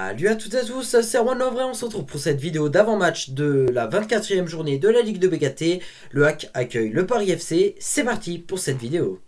Salut à toutes et à tous, c'est Erwan Lovray, on se retrouve pour cette vidéo d'avant-match de la 24e journée de la Ligue de BKT. Le Hack accueille le Paris FC, c'est parti pour cette vidéo.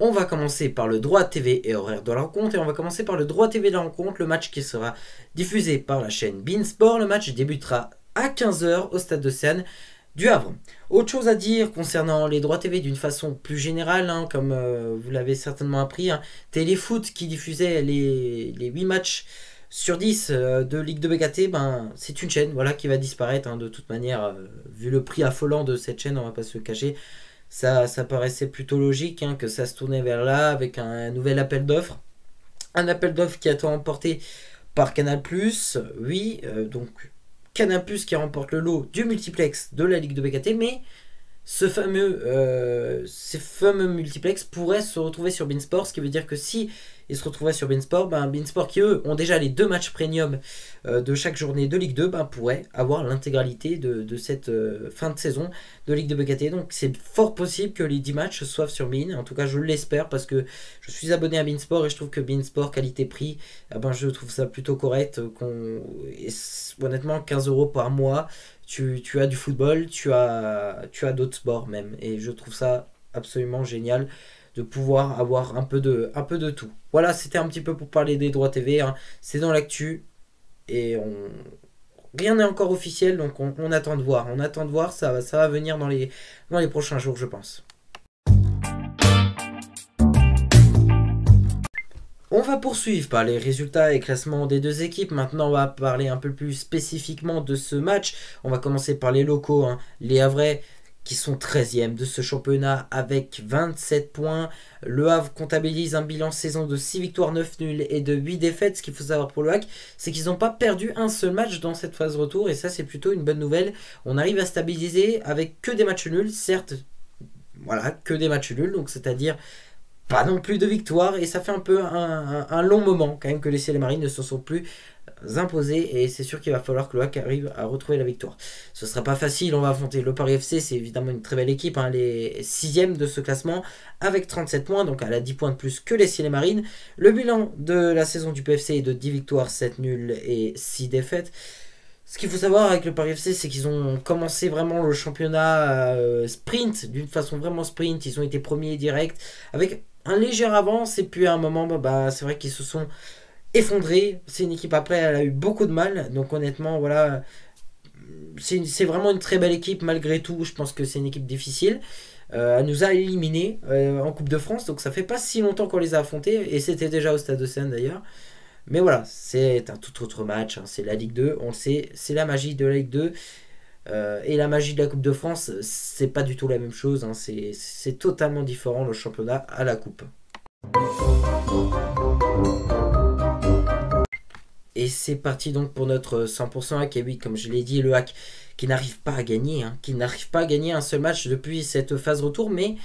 On va commencer par le droit TV et horaire de la rencontre. Et on va commencer par le droit TV de la rencontre, le match qui sera diffusé par la chaîne beIN Sport. Le match débutera à 15 h au stade de Seine du Havre. Autre chose à dire concernant les droits TV d'une façon plus générale, comme vous l'avez certainement appris, Téléfoot qui diffusait les 8 matchs sur 10 de Ligue de BKT, c'est une chaîne qui va disparaître de toute manière, vu le prix affolant de cette chaîne, on va pas se le cacher. Ça paraissait plutôt logique que ça se tournait vers là avec un nouvel appel d'offres. Un appel d'offres qui a été remporté par Canal+. Oui, donc Canal+, qui remporte le lot du multiplex de la Ligue de BKT, mais ces fameux multiplex pourraient se retrouver sur beIN Sport, ce qui veut dire que si ils se retrouvaient sur beIN Sport, beIN Sport qui eux ont déjà les 2 matchs premium de chaque journée de Ligue 2, pourrait avoir l'intégralité de cette fin de saison de Ligue de BKT. Donc c'est fort possible que les 10 matchs soient sur beIN, en tout cas je l'espère, parce que je suis abonné à beIN Sport et je trouve que beIN Sport qualité-prix, je trouve ça plutôt correct. Honnêtement, 15 € par mois, tu as du football, tu as d'autres sports même, et je trouve ça absolument génial de pouvoir avoir un peu de tout. Voilà, c'était un petit peu pour parler des droits TV, c'est dans l'actu, et rien n'est encore officiel, donc on attend de voir, ça va venir dans les prochains jours, je pense. On va poursuivre par les résultats et classements des deux équipes. Maintenant, on va parler un peu plus spécifiquement de ce match. On va commencer par les locaux, les Havrais, qui sont 13e de ce championnat avec 27 points. Le Havre comptabilise un bilan saison de 6 victoires, 9 nuls et de 8 défaites. Ce qu'il faut savoir pour le Hack, c'est qu'ils n'ont pas perdu un seul match dans cette phase retour, et ça c'est plutôt une bonne nouvelle. On arrive à stabiliser avec que des matchs nuls, certes, que des matchs nuls, donc c'est-à-dire pas non plus de victoires, et ça fait un peu un long moment quand même que les Ciel et Marines ne se sont plus imposés, et c'est sûr qu'il va falloir que le Hack arrive à retrouver la victoire. Ce sera pas facile, on va affronter le Paris FC, c'est évidemment une très belle équipe, les 6e de ce classement avec 37 points, donc elle a 10 points de plus que les Ciel et Marines. Le bilan de la saison du PFC est de 10 victoires, 7 nuls et 6 défaites. Ce qu'il faut savoir avec le Paris FC, c'est qu'ils ont commencé vraiment le championnat sprint, d'une façon vraiment sprint. Ils ont été premiers direct avec un léger avance, et puis à un moment, c'est vrai qu'ils se sont effondrés. C'est une équipe, après, elle a eu beaucoup de mal. Donc honnêtement, voilà, c'est vraiment une très belle équipe malgré tout. Je pense que c'est une équipe difficile. Elle nous a éliminés en Coupe de France, donc ça fait pas si longtemps qu'on les a affrontés, et c'était déjà au Stade de Seine d'ailleurs. Mais voilà, c'est un tout autre match, c'est la Ligue 2, on le sait, c'est la magie de la Ligue 2. Et la magie de la Coupe de France, c'est pas du tout la même chose, c'est totalement différent le championnat à la Coupe. Et c'est parti donc pour notre 100% hack, et oui, comme je l'ai dit, le Hack qui n'arrive pas à gagner, un seul match depuis cette phase retour, mais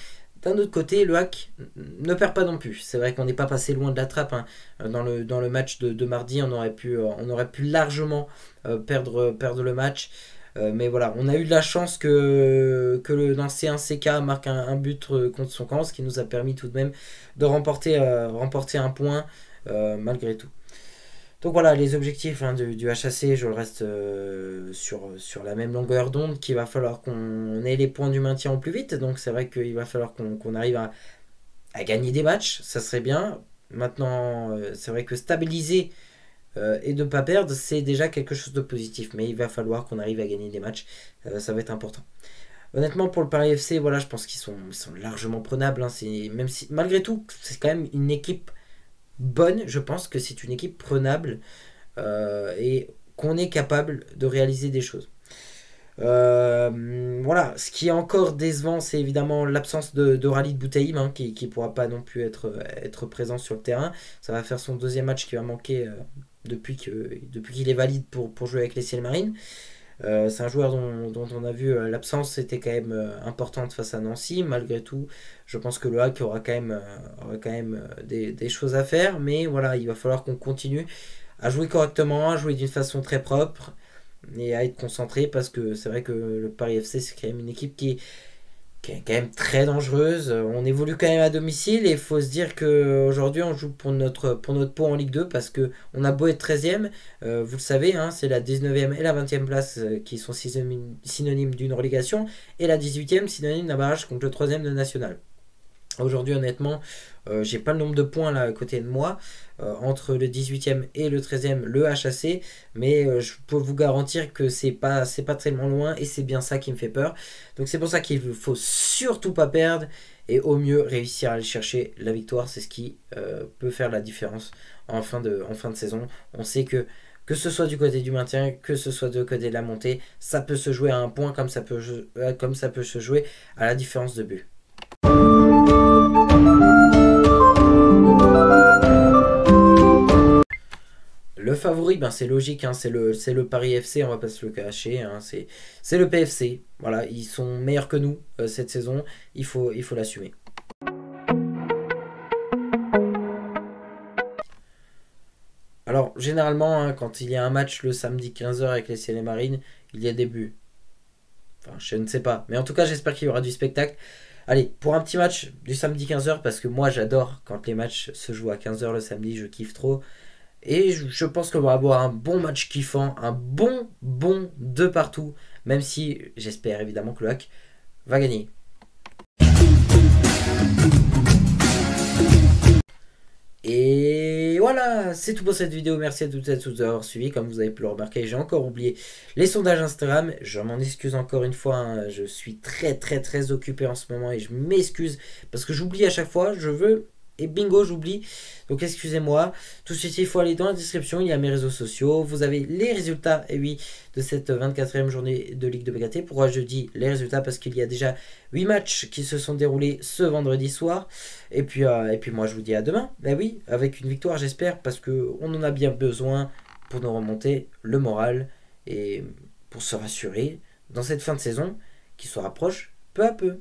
d'un autre côté, le Hack ne perd pas non plus. C'est vrai qu'on n'est pas passé loin de la trappe. Dans le match de mardi, on aurait pu largement perdre le match. Mais voilà, on a eu de la chance que l'ancien CK marque un but contre son camp, ce qui nous a permis tout de même de remporter un point malgré tout. Donc voilà, les objectifs du HAC, je le reste sur la même longueur d'onde, qu'il va falloir qu'on ait les points du maintien au plus vite. Donc c'est vrai qu'il va falloir qu'on arrive à gagner des matchs, ça serait bien. Maintenant, c'est vrai que stabiliser et de ne pas perdre, c'est déjà quelque chose de positif. Mais il va falloir qu'on arrive à gagner des matchs, ça va être important. Honnêtement, pour le Paris FC, voilà, je pense qu'ils sont largement prenables. Même si, malgré tout, c'est quand même une équipe bonne. Je pense que c'est une équipe prenable et qu'on est capable de réaliser des choses. Voilà, ce qui est encore décevant, c'est évidemment l'absence de Rally de Boutaïm, qui ne pourra pas non plus être présent sur le terrain. Ça va faire son 2e match qui va manquer depuis qu'il est valide pour jouer avec les Ciel Marines. C'est un joueur dont on a vu l'absence était quand même importante face à Nancy. Malgré tout, je pense que le hack aura quand même des choses à faire. Mais voilà, il va falloir qu'on continue à jouer correctement, à jouer d'une façon très propre et à être concentré parce que c'est vrai que le Paris FC c'est quand même une équipe qui est quand même très dangereuse. On évolue quand même à domicile et il faut se dire qu'aujourd'hui on joue pour notre pot en Ligue 2 parce que on a beau être 13e, vous le savez, hein, c'est la 19e et la 20e place qui sont synonymes d'une relégation et la 18e synonyme d'un barrage contre le 3e de National. Aujourd'hui, honnêtement, j'ai pas le nombre de points là à côté de moi entre le 18e et le 13e, le HAC, mais je peux vous garantir que c'est pas tellement loin et c'est bien ça qui me fait peur. Donc c'est pour ça qu'il ne faut surtout pas perdre et au mieux réussir à aller chercher la victoire. C'est ce qui peut faire la différence en fin de saison. On sait que ce soit du côté du maintien, que ce soit du côté de la montée, ça peut se jouer à un point comme ça peut se jouer à la différence de but. Le favori, ben c'est logique, hein, c'est le Paris FC, on va pas se le cacher, hein, c'est le PFC. Voilà, ils sont meilleurs que nous cette saison, il faut l'assumer. Alors, généralement, hein, quand il y a un match le samedi 15h avec les Ciel et Marines, il y a des buts. Enfin, je ne sais pas, mais en tout cas, j'espère qu'il y aura du spectacle. Allez, pour un petit match du samedi 15h, parce que moi j'adore quand les matchs se jouent à 15h le samedi, je kiffe trop. Et je pense qu'on va avoir un bon match kiffant, un bon de partout, même si j'espère évidemment que le hack va gagner. Et voilà, c'est tout pour cette vidéo. Merci à toutes et à tous d'avoir suivi. Comme vous avez pu le remarquer, j'ai encore oublié les sondages Instagram. Je m'en excuse encore une fois, hein. Je suis très occupé en ce moment et je m'excuse parce que j'oublie à chaque fois. Je veux... Et bingo, j'oublie. Donc excusez-moi. Tout de suite, il faut aller dans la description. Il y a mes réseaux sociaux. Vous avez les résultats, et oui, de cette 24e journée de Ligue de BKT. Pourquoi je dis les résultats? Parce qu'il y a déjà 8 matchs qui se sont déroulés ce vendredi soir. Et puis moi, je vous dis à demain. Ben oui, avec une victoire, j'espère. Parce qu'on en a bien besoin pour nous remonter le moral. Et pour se rassurer dans cette fin de saison qui se rapproche peu à peu.